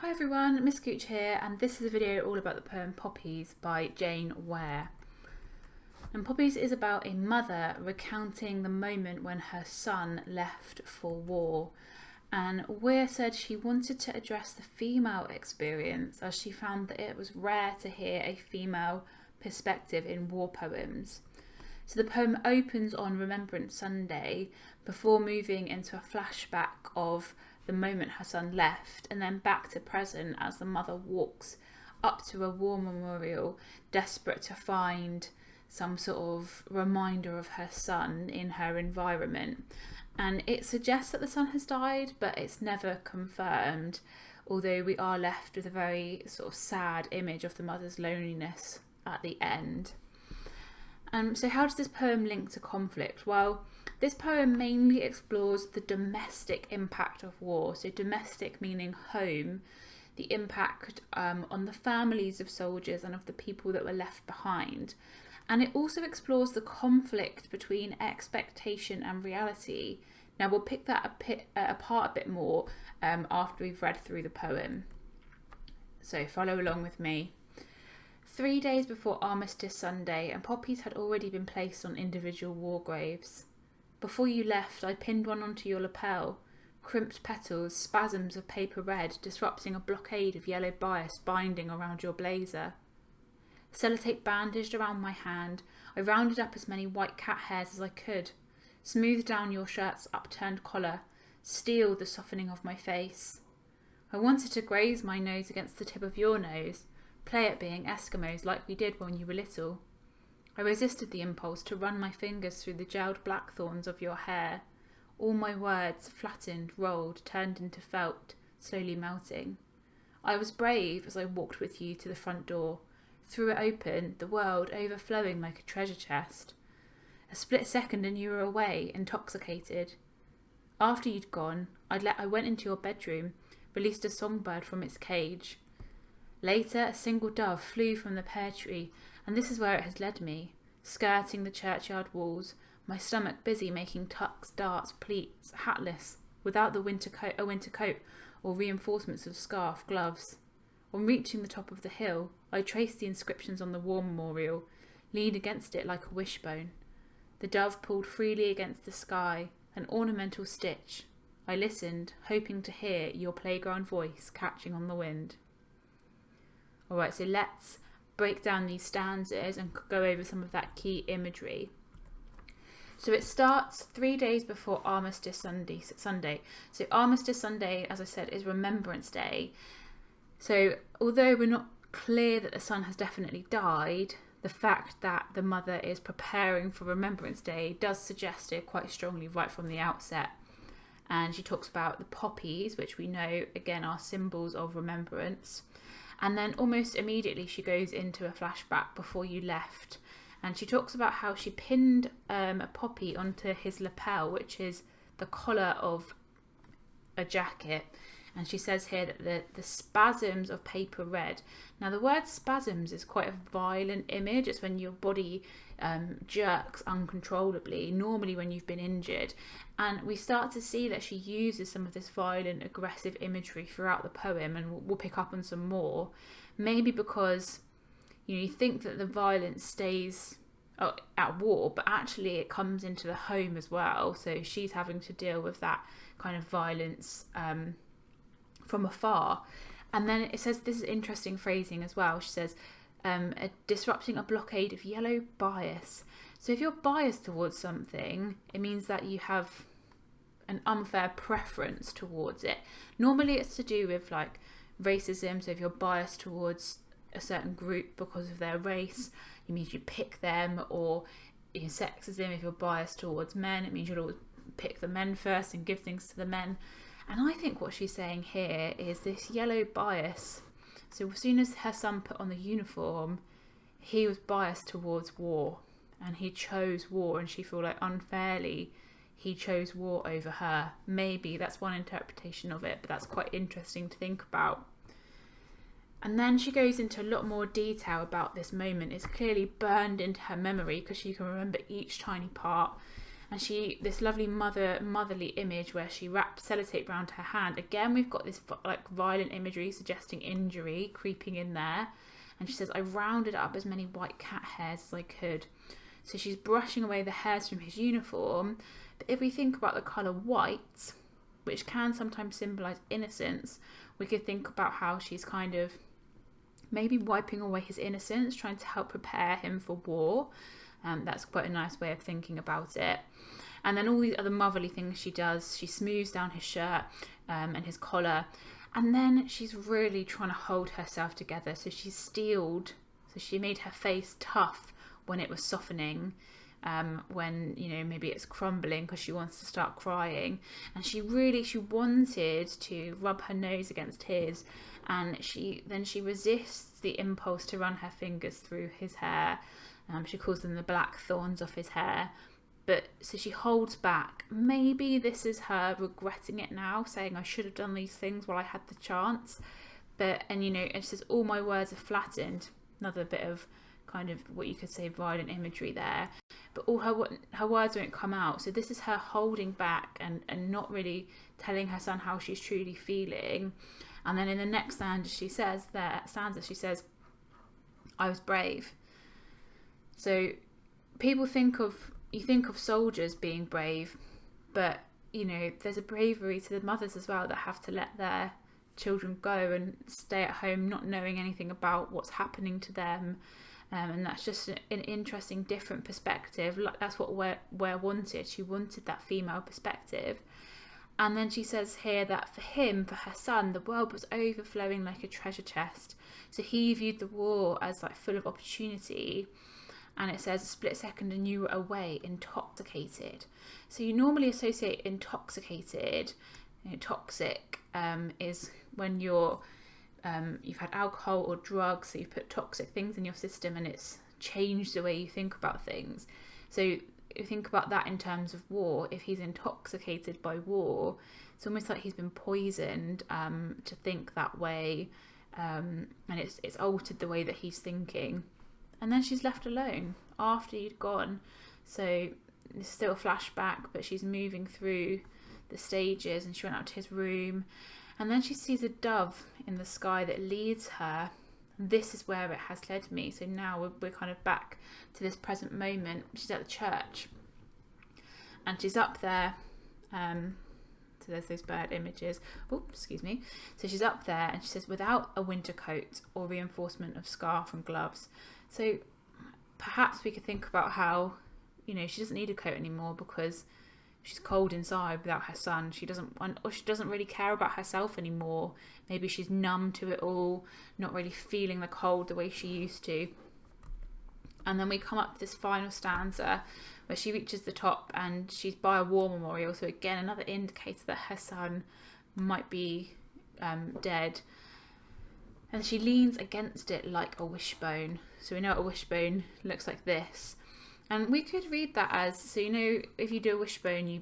Hi everyone, Miss Gooch here, and this is a video all about the poem Poppies by Jane Ware. And Poppies is about a mother recounting the moment when her son left for war. And Ware said she wanted to address the female experience as she found that it was rare to hear a female perspective in war poems. So the poem opens on Remembrance Sunday before moving into a flashback of the moment her son left, and then back to present as the mother walks up to a war memorial, desperate to find some sort of reminder of her son in her environment. And it suggests that the son has died, but it's never confirmed, although we are left with a very sort of sad image of the mother's loneliness at the end. So how does this poem link to conflict? Well, this poem mainly explores the domestic impact of war. So domestic meaning home, the impact on the families of soldiers and of the people that were left behind. And it also explores the conflict between expectation and reality. Now we'll pick that apart a bit more after we've read through the poem. So follow along with me. 3 days before Armistice Sunday, and poppies had already been placed on individual war graves. Before you left, I pinned one onto your lapel, crimped petals, spasms of paper red, disrupting a blockade of yellow bias binding around your blazer. Sellotape bandaged around my hand, I rounded up as many white cat hairs as I could, smoothed down your shirt's upturned collar, steeled the softening of my face. I wanted to graze my nose against the tip of your nose, play at being Eskimos like we did when you were little. I resisted the impulse to run my fingers through the gelled blackthorns of your hair. All my words, flattened, rolled, turned into felt, slowly melting. I was brave as I walked with you to the front door, threw it open, the world overflowing like a treasure chest. A split second and you were away, intoxicated. After you'd gone, I went into your bedroom, released a songbird from its cage. Later, a single dove flew from the pear tree, and this is where it has led me, skirting the churchyard walls, my stomach busy making tucks, darts, pleats, hatless, without a winter coat or reinforcements of scarf, gloves. On reaching the top of the hill, I traced the inscriptions on the war memorial, leaned against it like a wishbone. The dove pulled freely against the sky, an ornamental stitch. I listened, hoping to hear your playground voice catching on the wind. Alright, so let's break down these stanzas and go over some of that key imagery. So it starts 3 days before Armistice Sunday. So Armistice Sunday, as I said, is Remembrance Day. So although we're not clear that the son has definitely died, the fact that the mother is preparing for Remembrance Day does suggest it quite strongly right from the outset. And she talks about the poppies, which we know, again, are symbols of remembrance. And then almost immediately she goes into a flashback before you left. And she talks about how she pinned a poppy onto his lapel, which is the collar of a jacket. And she says here that the spasms of paper red. Now the word spasms is quite a violent image. It's when your body jerks uncontrollably, normally when you've been injured. And we start to see that she uses some of this violent, aggressive imagery throughout the poem, and we'll pick up on some more. Maybe because you think that the violence stays at war, but actually it comes into the home as well. So she's having to deal with that kind of violence from afar. And then it says, this is interesting phrasing as well, she says, disrupting a blockade of yellow bias. So if you're biased towards something, it means that you have an unfair preference towards it. Normally it's to do with like racism. So if you're biased towards a certain group because of their race, it means you pick them. Or in sexism, if you're biased towards men, it means you'll always pick the men first and give things to the men. And I think what she's saying here is this yellow bias. So as soon as her son put on the uniform, he was biased towards war, and he chose war, and she felt like unfairly he chose war over her. Maybe that's one interpretation of it, but that's quite interesting to think about. And then she goes into a lot more detail about this moment. It's clearly burned into her memory because she can remember each tiny part. And this lovely motherly image where she wraps sellotape around her hand. Again, we've got this like violent imagery suggesting injury creeping in there. And she says, I rounded up as many white cat hairs as I could. So she's brushing away the hairs from his uniform. But if we think about the colour white, which can sometimes symbolise innocence, we could think about how she's kind of maybe wiping away his innocence, trying to help prepare him for war. That's quite a nice way of thinking about it. And then all these other motherly things she does. She smooths down his shirt and his collar. And then she's really trying to hold herself together. So she's steeled. So she made her face tough when it was softening. When, maybe it's crumbling because she wants to start crying. And she wanted to rub her nose against his. And she resists the impulse to run her fingers through his hair. She calls them the black thorns of his hair. But so she holds back. Maybe this is her regretting it now, saying I should have done these things while I had the chance. And it says all my words are flattened. Another bit of kind of what you could say violent imagery there. But all her words won't come out. So this is her holding back and not really telling her son how she's truly feeling. And then in the next stanza she says, I was brave. So you think of soldiers being brave, but there's a bravery to the mothers as well that have to let their children go and stay at home not knowing anything about what's happening to them. And that's just an interesting different perspective. That's what Ware wanted. She wanted that female perspective. And then she says here that for her son, the world was overflowing like a treasure chest. So he viewed the war as like full of opportunity. And it says a split second and you were away, intoxicated. So you normally associate intoxicated, toxic is when you've had alcohol or drugs, so you've put toxic things in your system and it's changed the way you think about things. So if you think about that in terms of war, if he's intoxicated by war, it's almost like he's been poisoned to think that way, and it's altered the way that he's thinking. And then she's left alone after you'd gone. So it's still a flashback, but she's moving through the stages and she went out to his room. And then she sees a dove in the sky that leads her. And this is where it has led me. So now we're kind of back to this present moment. She's at the church. And she's up there. So there's those bird images. Oh, excuse me. So she's up there and she says, without a winter coat or reinforcement of scarf and gloves. So perhaps we could think about how, she doesn't need a coat anymore because she's cold inside without her son. She doesn't really care about herself anymore. Maybe she's numb to it all, not really feeling the cold the way she used to. And then we come up to this final stanza where she reaches the top and she's by a war memorial. So again, another indicator that her son might be dead. And she leans against it like a wishbone. So we know what a wishbone looks like this. And we could read that as, so if you do a wishbone,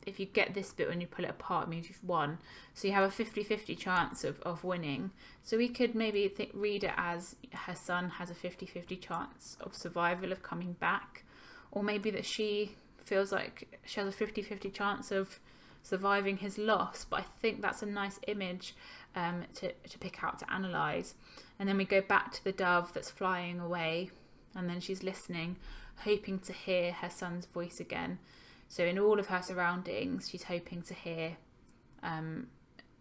if you get this bit when you pull it apart, it means you've won. So you have a 50-50 chance of winning. So we could maybe read it as her son has a 50-50 chance of survival, of coming back. Or maybe that she feels like she has a 50-50 chance of surviving his loss. But I think that's a nice image to pick out, to analyse. And then we go back to the dove that's flying away, and then she's listening, hoping to hear her son's voice again. So in all of her surroundings, she's hoping to hear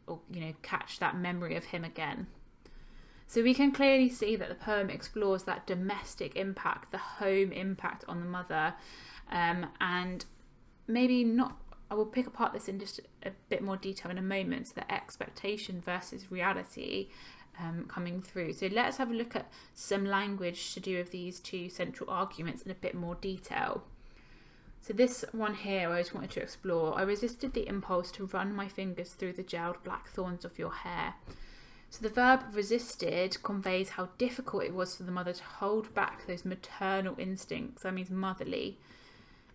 or catch that memory of him again. So we can clearly see that the poem explores that domestic impact, the home impact on the mother, and maybe not. I will pick apart this in just a bit more detail in a moment, so the expectation versus reality coming through. So let's have a look at some language to do with these two central arguments in a bit more detail. So this one here I just wanted to explore. I resisted the impulse to run my fingers through the gelled black thorns of your hair. So the verb resisted conveys how difficult it was for the mother to hold back those maternal instincts, that means motherly,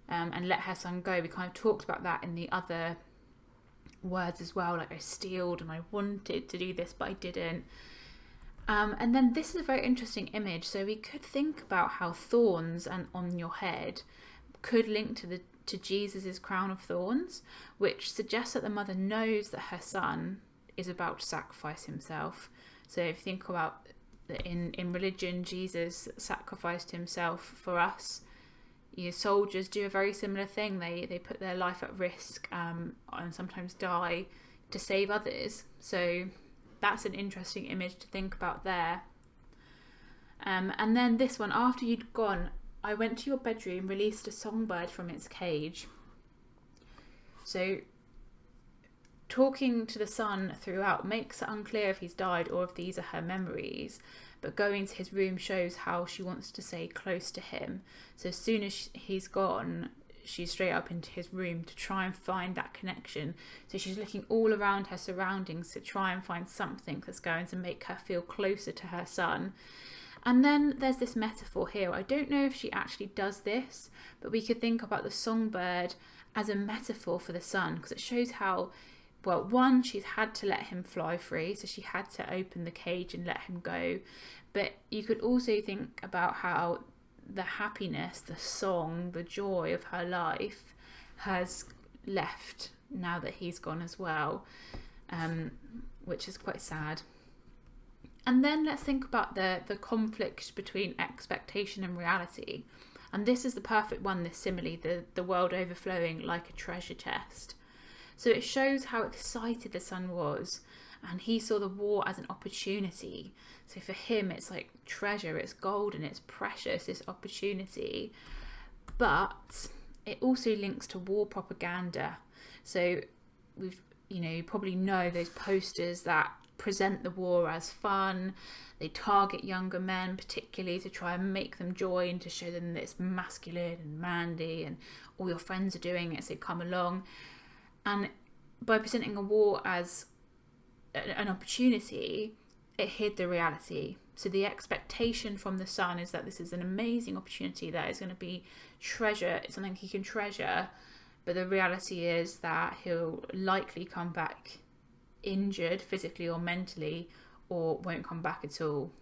and let her son go. We kind of talked about that in the other words as well, like I steeled and I wanted to do this but I didn't. And then this is a very interesting image. So we could think about how thorns and on your head could link to Jesus's crown of thorns, which suggests that the mother knows that her son is about to sacrifice himself. So if you think about that in religion, Jesus sacrificed himself for us. Soldiers do a very similar thing. They put their life at risk and sometimes die to save others. So that's an interesting image to think about there. And then this one, after you'd gone, I went to your bedroom, released a songbird from its cage. So talking to the son throughout makes it unclear if he's died or if these are her memories, but going to his room shows how she wants to stay close to him. So as soon as he's gone, she's straight up into his room to try and find that connection. So she's looking all around her surroundings to try and find something that's going to make her feel closer to her son. And then there's this metaphor here. I don't know if she actually does this, but we could think about the songbird as a metaphor for the son, because it shows how, well, one, she's had to let him fly free, so she had to open the cage and let him go. But you could also think about how the happiness, the song, the joy of her life has left now that he's gone as well, which is quite sad. And then let's think about the conflict between expectation and reality. And this is the perfect one, this simile, the world overflowing like a treasure chest. So it shows how excited the son was, and he saw the war as an opportunity. So for him, it's like treasure, it's golden, it's precious, this opportunity. But it also links to war propaganda. So you probably know those posters that present the war as fun. They target younger men particularly to try and make them join, to show them that it's masculine and manly and all your friends are doing it, so come along. And by presenting a war as an opportunity, it hid the reality. So the expectation from the son is that this is an amazing opportunity that is going to be treasure, it's something he can treasure, but the reality is that he'll likely come back injured physically or mentally, or won't come back at all.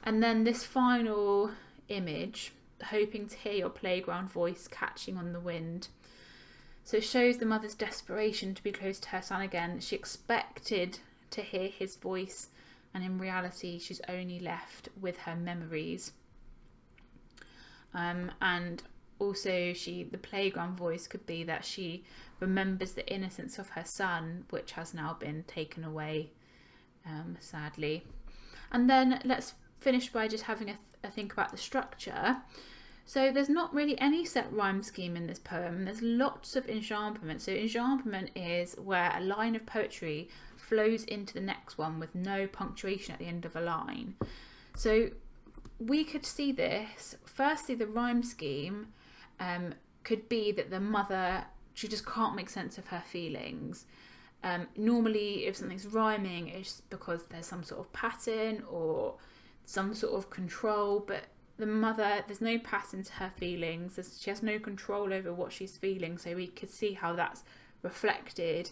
And then this final image, hoping to hear your playground voice catching on the wind. So it shows the mother's desperation to be close to her son again. She expected to hear his voice, and in reality she's only left with her memories. And also the playground voice could be that she remembers the innocence of her son, which has now been taken away, sadly. And then let's finish by just having a think about the structure. So there's not really any set rhyme scheme in this poem. There's lots of enjambment. So enjambment is where a line of poetry flows into the next one with no punctuation at the end of a line. So we could see this. Firstly, the rhyme scheme could be that the mother, she just can't make sense of her feelings. Normally, if something's rhyming, it's because there's some sort of pattern or some sort of control, but the mother, there's no pattern to her feelings. She has no control over what she's feeling, so we could see how that's reflected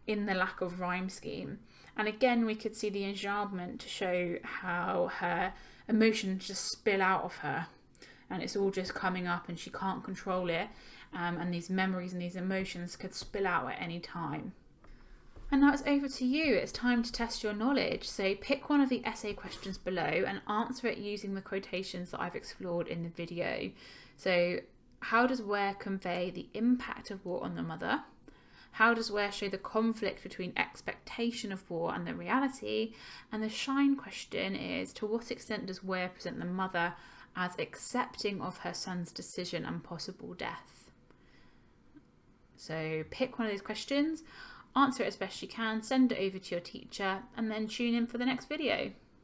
in the lack of rhyme scheme. And again, we could see the enjambment to show how her emotions just spill out of her, and it's all just coming up and she can't control it, and these memories and these emotions could spill out at any time. And now it's over to you. It's time to test your knowledge. So pick one of the essay questions below and answer it using the quotations that I've explored in the video. So how does where convey the impact of war on the mother? How does where show the conflict between expectation of war and the reality? And the shine question is, to what extent does where present the mother as accepting of her son's decision and possible death? So pick one of those questions, answer it as best you can, send it over to your teacher, and then tune in for the next video.